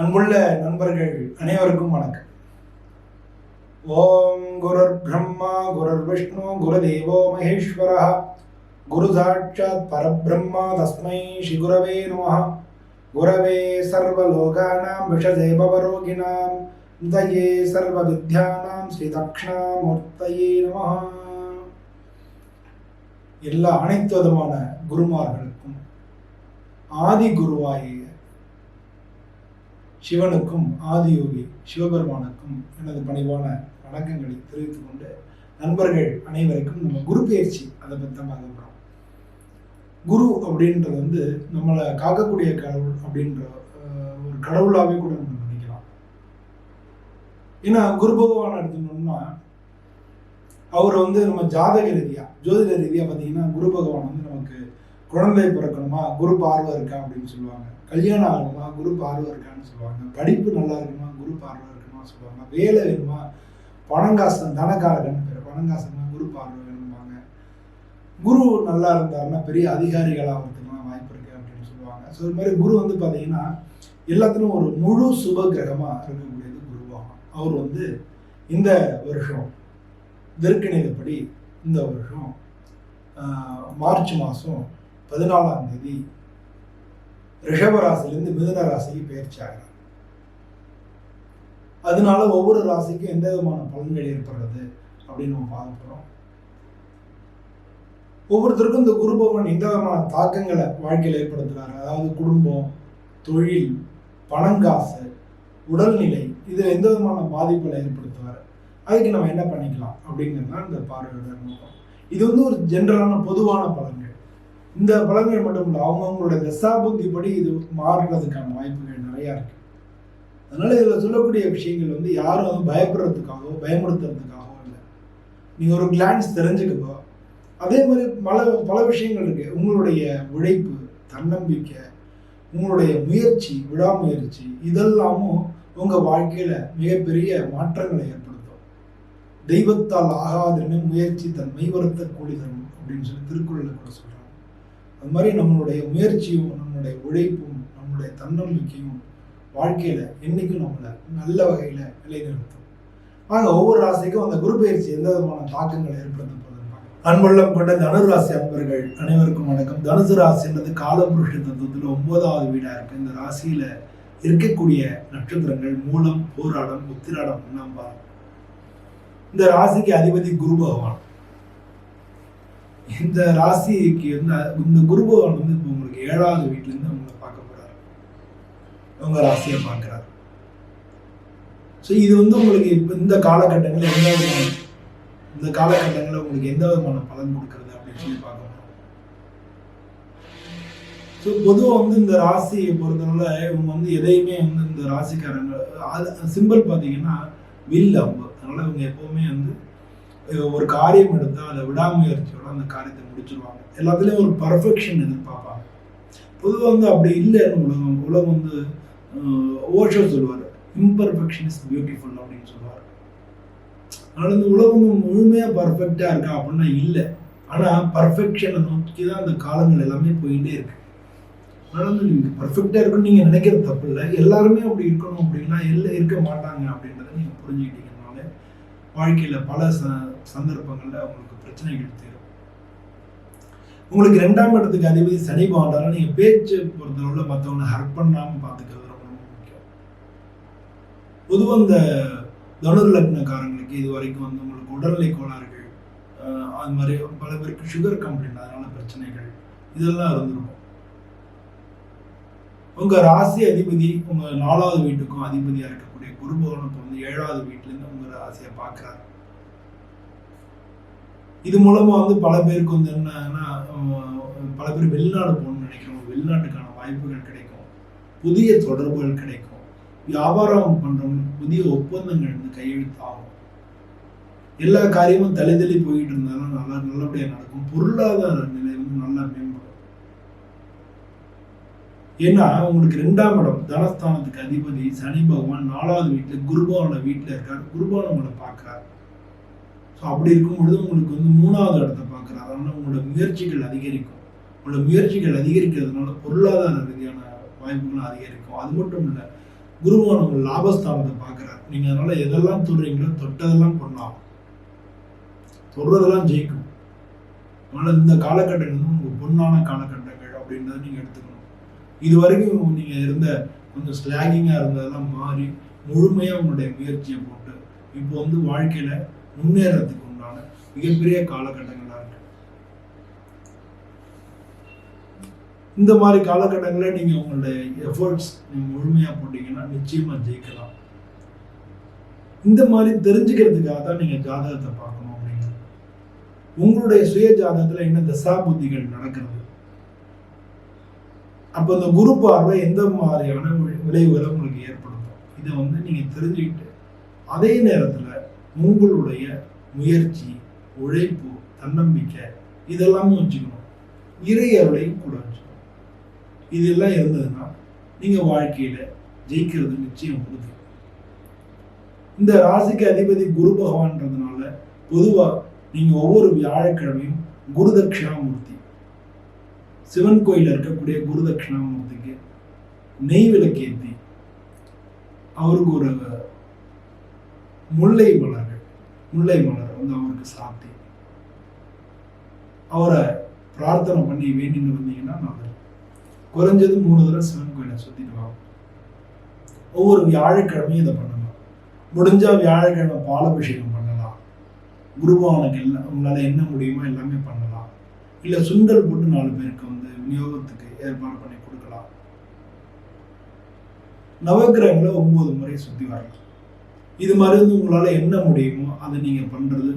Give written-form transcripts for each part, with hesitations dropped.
அன்புள்ள நண்பர்கள் அனைவருக்கும் வணக்கம். ஓம் குருர் பிரம்மா குருர் விஷ்ணு குருதேவோ மகேஸ்வரः குரு சாட்சாத் பரபிரம்மா தஸ்மை ஸ்ரீ குரவே நமः. குரவே சர்வலோகானாம் விஷதே பவரோகிணாம் நிதயே சர்வ வித்யானாம் ஸ்ரீ தக்ஷணாமூர்த்தயே நமः. எல்லா அனைத்து விதமான குருமார்களுக்கும் ஆதி குருவாகிய சிவனுக்கும் ஆதியோகி சிவபெருமானுக்கும் எனது பணிவான வணக்கங்களை தெரிவித்துக் கொண்டு நண்பர்கள் அனைவருக்கும் நம்ம குரு பயிற்சி அதை பற்றி தான் பார்க்க போகிறோம். குரு அப்படின்றது நம்மளை காக்கக்கூடிய கடவுள் அப்படின்ற ஒரு கடவுளாகவே கூட நம்ம நினைக்கலாம். ஏன்னா குரு பகவான் எடுத்துக்கணும்னா அவர் நம்ம ஜாதக ரீதியாக ஜோதிட ரீதியாக பார்த்தீங்கன்னா குரு பகவான் நமக்கு குழந்தை பிறக்கணுமா குரு பார்வை இருக்கா அப்படின்னு சொல்லுவாங்க. கல்யாணம் ஆகணுமா குரு பார்வை இருக்கான்னு சொல்லுவாங்க. படிப்பு நல்லா இருக்குமா குரு பார்வை இருக்குமா சொல்லுவாங்க. வேலை வேணுமா பணங்காசன் தனக்காரகன் பேர் பணங்காசன்னா குரு பார்வை வேணும்பாங்க. குரு நல்லா இருந்தாருன்னா பெரிய அதிகாரிகள் ஆகிறதுக்குலாம் வாய்ப்பு இருக்கு அப்படின்னு சொல்லுவாங்க. ஸோ இது மாதிரி குரு பார்த்தீங்கன்னா எல்லாத்துலையும் ஒரு முழு சுப கிரகமாக இருக்கக்கூடியது குருவாகும். அவர் இந்த வருஷம் திருக்கணிதப்படி இந்த வருஷம் மார்ச் மாதம் 14ஆம் தேதி ரிஷப ராசியிலிருந்து மிதுன ராசிக்கு பயிற்சி ஆகிறார். அதனால ஒவ்வொரு ராசிக்கும் எந்த விதமான பலன்கள் ஏற்படுறது அப்படின்னு நம்ம பார்க்க போறோம். ஒவ்வொருத்தருக்கும் இந்த குரு பகவான் எந்த விதமான தாக்கங்களை வாழ்க்கையில் ஏற்படுத்துறாரு, அதாவது குடும்பம், தொழில், பணங்காசு, உடல்நிலை, இதில் எந்த விதமான பாதிப்புகளை ஏற்படுத்துவார், அதுக்கு நம்ம என்ன பண்ணிக்கலாம் அப்படிங்கிறது தான் இந்த பார்வையோட நோக்கம். இது ஒரு ஜென்ரலான பொதுவான பலன்கள். இந்த பலன்கள் மட்டும் இல்லை, அவங்கவுங்களோட தசாபுத்தி படி இது மாறுறதுக்கான வாய்ப்புகள் நிறையா இருக்கு. அதனால இதில் சொல்லக்கூடிய விஷயங்கள் யாரும் பயப்படுறதுக்காகவோ பயமுறுத்துறதுக்காகவோ இல்லை. நீங்கள் ஒரு கிளான்ஸ் தெரிஞ்சுக்கப்போ அதே மாதிரி பல விஷயங்கள் இருக்கு. உங்களுடைய உழைப்பு, தன்னம்பிக்கை, உங்களுடைய முயற்சி, விடாமுயற்சி இதெல்லாமும் உங்கள் வாழ்க்கையில் மிகப்பெரிய மாற்றங்களை ஏற்படுத்தும். தெய்வத்தால் ஆகாதுன்னு முயற்சி தன் மெய்வருத்த கூலி தரும் அப்படின்னு சொல்லி திருக்குறளில் கூட சொல்கிறாங்க. அது மாதிரி நம்மளுடைய முயற்சியும் நம்மளுடைய உழைப்பும் நம்மளுடைய தன்னம்பிக்கையும் வாழ்க்கையில் என்றைக்கும் நம்மளை நல்ல வகையில் நிலைநிறுத்தும். ஆக ஒவ்வொரு ராசிக்கும் அந்த குரு பயிற்சி எந்த விதமான தாக்கங்களை ஏற்படுத்த போதும். அன்புள்ளம் கொண்ட தனுராசி அன்பர்கள் அனைவருக்கும் வணக்கம். தனுசு ராசின்றது காலபுருஷ தத்துவத்தில் 9வது வீடாக இருக்கு. இந்த ராசியில் இருக்கக்கூடிய நட்சத்திரங்கள் மூலம், போராடம், உத்திராடம், நம்பாரம். இந்த ராசிக்கு அதிபதி குரு பகவான். இந்த ராசிக்கு இந்த குரு பகவான் இப்போ உங்களுக்கு 7வது வீட்டிலேருந்து உங்களை பார்க்க போறாரு, உங்க ராசியை பார்க்குறாரு. ஸோ இது உங்களுக்கு இப்போ இந்த காலகட்டங்களில் உங்களுக்கு எந்த விதமான பலன் கொடுக்கறது அப்படின்னு சொல்லி பார்க்க போறோம். ஸோ பொதுவாக இந்த ராசியை பொறுத்தவரை இவங்க எதையுமே இந்த ராசிக்காரங்க சிம்பிள் பார்த்தீங்கன்னா வில் அம்பு. அதனால இவங்க எப்பவுமே ஒரு காரியம் எடுத்தால் அதை விடாமுயற்சியோட அந்த காரியத்தை முடிச்சிருவாங்க. எல்லாத்துலேயும் ஒரு பர்ஃபெக்ஷன் எதிர்பார்ப்பாங்க. பொதுவாக அப்படி இல்லைன்னு உலகம் ஓஷோ சொல்லுவார், இம்பர்ஃபெக்ஷன் இஸ் பியூட்டிஃபுல் அப்படின்னு சொல்லுவார். அதனால இந்த உலகம் முழுமையாக பர்ஃபெக்டாக இருக்கா அப்படின்னா இல்லை. ஆனால் பர்ஃபெக்ஷனை நோக்கி தான் அந்த காலங்கள் எல்லாமே போயிட்டே இருக்கு. அதனால நீங்கள் பர்ஃபெக்டாக இருக்குன்னு நீங்கள் நினைக்கிறது தப்பு இல்லை. எல்லாருமே அப்படி இருக்கணும் அப்படின்னா இருக்க மாட்டாங்க அப்படின்றத நீங்கள் புரிஞ்சுக்கிட்டீங்கனால வாழ்க்கையில் பல சந்தர்ப்பங்களில் உங்களுக்கு பிரச்சனைகள் தீரும். உங்களுக்கு 2ஆம் இடத்துக்கு அதிபதி சனி பகவான். நீங்கள் பேச்சு பொறுத்தவரை மற்றவங்களை ஹர்ட் பண்ணாமல் பார்த்துக்கிறது ரொம்ப முக்கியம். பொதுவாக இந்த தனுர் லக்னக்காரங்களுக்கு இது வரைக்கும் உங்களுக்கு உடல்நிலை கோளாறுகள், அது மாதிரி பல பேருக்கு சுகர் கம்ப்ளைண்ட், அதனால பிரச்சனைகள் இதெல்லாம் இருந்திருக்கும். உங்கள் ராசி அதிபதி உங்கள் 4வது வீட்டுக்கும் அதிபதியாக இருக்கக்கூடிய குரு பகவான் 7வது வீட்டிலேருந்து உங்கள் ராசியை பார்க்குறாரு. இது மூலமாக பல பேருக்கு என்னன்னா பல பேர் வெளிநாடு போகணும்னு நினைக்கிறோம். வெளிநாட்டுக்கான வாய்ப்புகள் கிடைக்கும், புதிய தொடர்புகள் கிடைக்கும், வியாபாரம் பண்ணுறவங்களுக்கு புதிய ஒப்பந்தங்கள் கையெழுத்தாகும். எல்லா காரியமும் தள்ளி போயிட்டு இருந்தாலும் நல்லபடியாக நடக்கும். பொருளாதார நிலை நல்லா மேம்படும். ஏன்னா உங்களுக்கு 2ஆம் இடம் தனஸ்தானத்துக்கு அதிபதி சனி பகவான் 4வது வீட்டில் குருபவனோட வீட்டில் இருக்கார். குருபவன் உங்களை பார்க்குறாரு. ஸோ அப்படி இருக்கும் பொழுது உங்களுக்கு 3வது இடத்தை பார்க்குறாரு. அதனால உங்களோட முயற்சிகள் அதிகரிக்கும். உங்களோட முயற்சிகள் அதிகரிக்கிறதுனால பொருளாதார ரீதியான வாய்ப்புகளும் அதிகரிக்கும். அது மட்டும் இல்லை, குருவான் உங்கள் லாபஸ்தானத்தை பார்க்குறாரு. நீங்கள் அதனால் எதெல்லாம் தொடுறீங்களோ தொட்டதெல்லாம் பண்ணலாம், தொடுறதெல்லாம் ஜெயிக்கும். அதனால் இந்த காலகட்டங்கள் வந்து உங்கள் பொன்னான காலகட்டங்கள் அப்படின்றத நீங்கள் எடுத்துக்கணும். இது வரைக்கும் நீங்கள் இருந்த கொஞ்சம் ஸ்லாகிங்காக இருந்ததெல்லாம் மாறி முழுமையாக உங்களுடைய முயற்சியை போட்டு இப்போ வந்து வாழ்க்கையில் முன்னேறதுக்கு உண்டான மிகப்பெரிய காலகட்டங்களாக இருக்கு. இந்த மாதிரி காலகட்டங்களில் நீங்கள் உங்களுடைய எஃபர்ட்ஸ் நீங்கள் முழுமையாக போட்டீங்கன்னா நிச்சயமாக ஜெயிக்கலாம். இந்த மாதிரி தெரிஞ்சுக்கிறதுக்காக தான் நீங்கள் ஜாதகத்தை பார்க்கணும் அப்படிங்கிறது. உங்களுடைய சுய ஜாதகத்தில் என்ன தசா புத்திகள் நடக்கிறது, அப்போ இந்த குரு பார்வை எந்த மாதிரியான விளைவுகளை உங்களுக்கு ஏற்படுத்தும், இதை வந்து நீங்கள் தெரிஞ்சுக்கிட்டு அதே நேரத்தில் உங்களுடைய முயற்சி, உழைப்பு, தன்னம்பிக்கை இதெல்லாமே வச்சுக்கணும். இறை அருளையும் கூட வச்சுக்கணும். இதெல்லாம் இருந்ததுன்னா நீங்கள் வாழ்க்கையில் ஜெயிக்கிறது நிச்சயம் உறுதி. இந்த ராசிக்கு அதிபதி குரு பகவான்றதுனால பொதுவாக நீங்கள் ஒவ்வொரு வியாழக்கிழமையும் குரு தட்சிணாமூர்த்தி, சிவன் கோயிலில் இருக்கக்கூடிய குரு தட்சிணாமூர்த்திக்கு நெய் விளக்கேற்றி அவருக்கு ஒரு முல்லை மலர் வந்து அவருக்கு சாத்தி அவரை பிரார்த்தனை பண்ணி வேண்டின்னு வந்தீங்கன்னா நல்லது. குறைஞ்சது 3 தடவை சிவன் கோயிலை சுற்றிட்டு வாங்க. ஒவ்வொரு வியாழக்கிழமையும் இதை பண்ணலாம். முடிஞ்சால் வியாழக்கிழமை பாலாபிஷேகம் பண்ணலாம். குருபவனுக்கு எல்லாம் உங்களால் என்ன முடியுமோ எல்லாமே பண்ணலாம். இல்லை சுண்டல் போட்டு 4 பேருக்கு வந்து விநியோகத்துக்கு ஏற்பாடு பண்ணி கொடுக்கலாம். நவகிரகங்களை 9 முறை சுற்றி வரலாம். இது மாதிரி வந்து உங்களால் என்ன முடியுமோ அதை நீங்கள் பண்ணுறது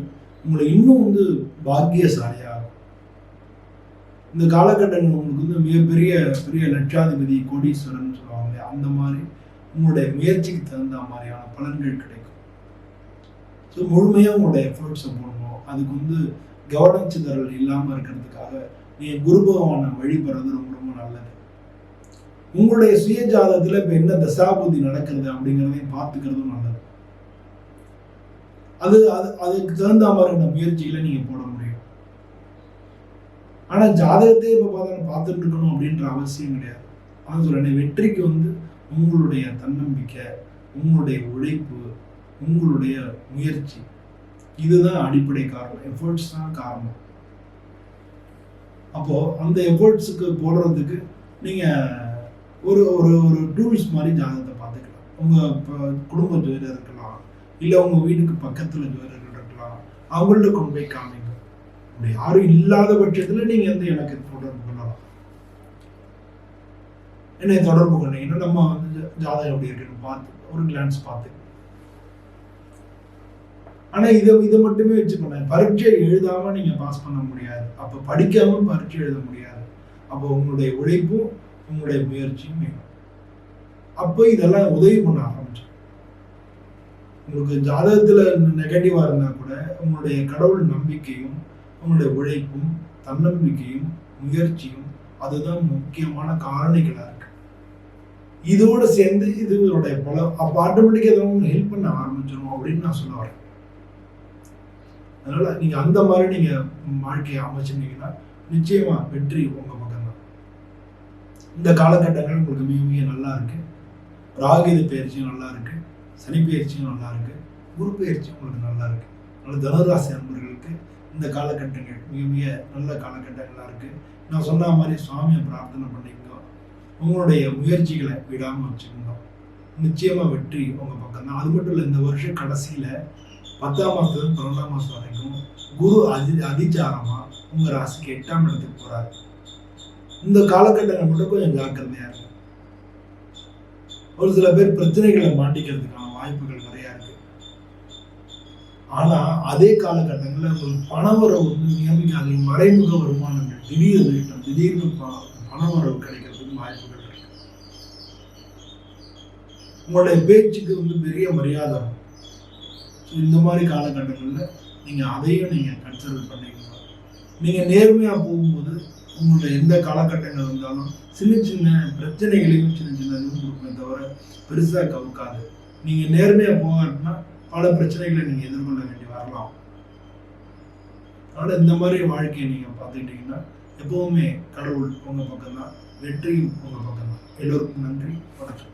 உங்களை இன்னும் வந்து பாக்கியசாலியாகும். இந்த காலகட்டங்கள் உங்களுக்கு வந்து மிகப்பெரிய லட்சாதிபதி கோடீஸ்வரன் சொல்லுவாங்க, அந்த மாதிரி உங்களுடைய முயற்சிக்கு தகுந்த மாதிரியான பலன்கள் கிடைக்கும். ஸோ முழுமையாக உங்களுடைய எஃபர்ட்ஸை போடணும். அதுக்கு வந்து கவனச்சிதறல் இல்லாமல் இருக்கிறதுக்காக நீங்கள் குரு பகவானை வழிபடுறது ரொம்ப ரொம்ப நல்லது. உங்களுடைய சுய ஜாதகத்தில் இப்போ என்ன தசாபுத்தி நடக்கிறது அப்படிங்கிறதையும் பார்த்துக்கிறதும் நல்லது. அதுக்கு தகுந்த மாதிரியான முயற்சிகளை நீங்கள் போட முடியும். ஆனால் ஜாதகத்தையே இப்போ பார்த்துட்டு இருக்கணும் அப்படின்ற அவசியம் கிடையாது. அதான் சொல்றேன், வெற்றிக்கு வந்து உங்களுடைய தன்னம்பிக்கை, உங்களுடைய உழைப்பு, உங்களுடைய முயற்சி இதுதான் அடிப்படை காரணம். எஃபர்ட்ஸ் தான் காரணம். அப்போ அந்த எஃபர்ட்ஸுக்கு போடுறதுக்கு நீங்கள் ஒரு ஒரு ஒரு டூல்ஸ் மாதிரி ஜாதகத்தை பார்த்துக்கலாம். உங்கள் குடும்ப ஜோதிடர் இருக்கலாம், இல்லை உங்கள் வீட்டுக்கு பக்கத்தில் ஜோதிடர்கள் இருக்கலாம். அவங்கள்ட்ட கொண்டு போய் காமிங்க. அப்படி யாரும் இல்லாத பட்சத்தில் நீங்கள் வந்து எனக்கு தொடர்பு கொள்ளலாம். என்னை தொடர்பு கொண்டீங்கன்னா நம்ம வந்து ஜாதகம் எப்படி இருக்குன்னு பார்த்து ஒரு கிளான்ஸ் பார்த்து. ஆனால் இதை மட்டுமே வச்சு பண்ண பரீட்சை எழுதாமல் நீங்கள் பாஸ் பண்ண முடியாது. அப்போ படிக்காமல் பரீட்சை எழுத முடியாது. அப்போ உங்களுடைய உழைப்பும் உங்களுடைய முயற்சியும் வேணும். அப்போ இதெல்லாம் உதவி பண்ண ஆரம்பிச்சு. உங்களுக்கு ஜாதகத்தில் நெகட்டிவாக இருந்தால் கூட உங்களுடைய கடவுள் நம்பிக்கையும் உங்களுடைய உழைப்பும் தன்னம்பிக்கையும் முயற்சியும் அதுதான் முக்கியமான காரணிகளாக இருக்கு. இதோடு சேர்ந்து இதோடைய அப்போ ஆட்டோமேட்டிக்காக எதாவது ஹெல்ப் பண்ண ஆரம்பிச்சிடும் அப்படின்னு நான் சொல்ல வரேன். அதனால நீங்க அந்த மாதிரி நீங்க வாழ்க்கையை அமைச்சிருந்தீங்கன்னா நிச்சயமா வெற்றி உங்க பக்கம் தான். இந்த காலகட்டங்கள் உங்களுக்கு மிக மிக நல்லா இருக்கு. ராகித பயிற்சியும் நல்லா இருக்கு, சனி பயிற்சியும் நல்லா இருக்கு, குரு பயிற்சியும் உங்களுக்கு நல்லா இருக்கு. அதனால தனுராசி அன்பர்களுக்கு இந்த காலகட்டங்கள் மிக மிக நல்ல காலகட்டங்களா இருக்கு. நான் சொன்ன மாதிரி சுவாமியை பிரார்த்தனை பண்ணிக்கோ, உங்களுடைய முயற்சிகளை விடாம வச்சுக்கோங்க. நிச்சயமா வெற்றி உங்க பக்கம் தான். அது மட்டும் இல்லை, இந்த வருஷம் கடைசியில 10ஆம் மாசத்துலேருந்து 12ஆம் மாசம் வரைக்கும் குரு அதிச்சாரமா உங்க ராசிக்கு 8ஆம் இடத்துக்கு போறாரு. இந்த காலகட்டங்கள் மட்டும் கொஞ்சம் ஜாக்கிரதையா இருக்கு. ஒரு சில பேர் பிரச்சனைகளை மாட்டிக்கிறதுக்கான வாய்ப்புகள் நிறைய இருக்கு. ஆனா அதே காலகட்டங்களில் உங்களுக்கு பணவரவு வந்து நியமிக்காத மறைமுக வருமானங்கள், திடீர்னு பணவரவு கிடைக்கிறதுக்கு வாய்ப்புகள் இருக்கு. உங்களுடைய பேச்சுக்கு வந்து பெரிய மரியாதை. இந்த மாதிரி காலகட்டங்களில் நீங்கள் அதையும் நீங்கள் கன்சிடர் பண்ணிக்கணும். நீங்கள் நேர்மையாக போகும்போது உங்களுடைய எந்த காலகட்டங்கள் இருந்தாலும் சின்ன சின்ன பிரச்சனைகளையும் சின்ன இதுவும் கொடுக்குமே தவிர பெருசாக கவுக்காது. நீங்கள் நேர்மையாக போகாட்டினா பல பிரச்சனைகளை நீங்கள் எதிர்கொள்ள வேண்டி வரலாம். அதனால் இந்த மாதிரி வாழ்க்கையை நீங்கள் பார்த்துக்கிட்டிங்கன்னா எப்போவுமே கடவுள் உங்கள் பக்கம் தான், வெற்றியும் உங்கள் பக்கம் தான். எல்லோருக்கும் நன்றி, வணக்கம்.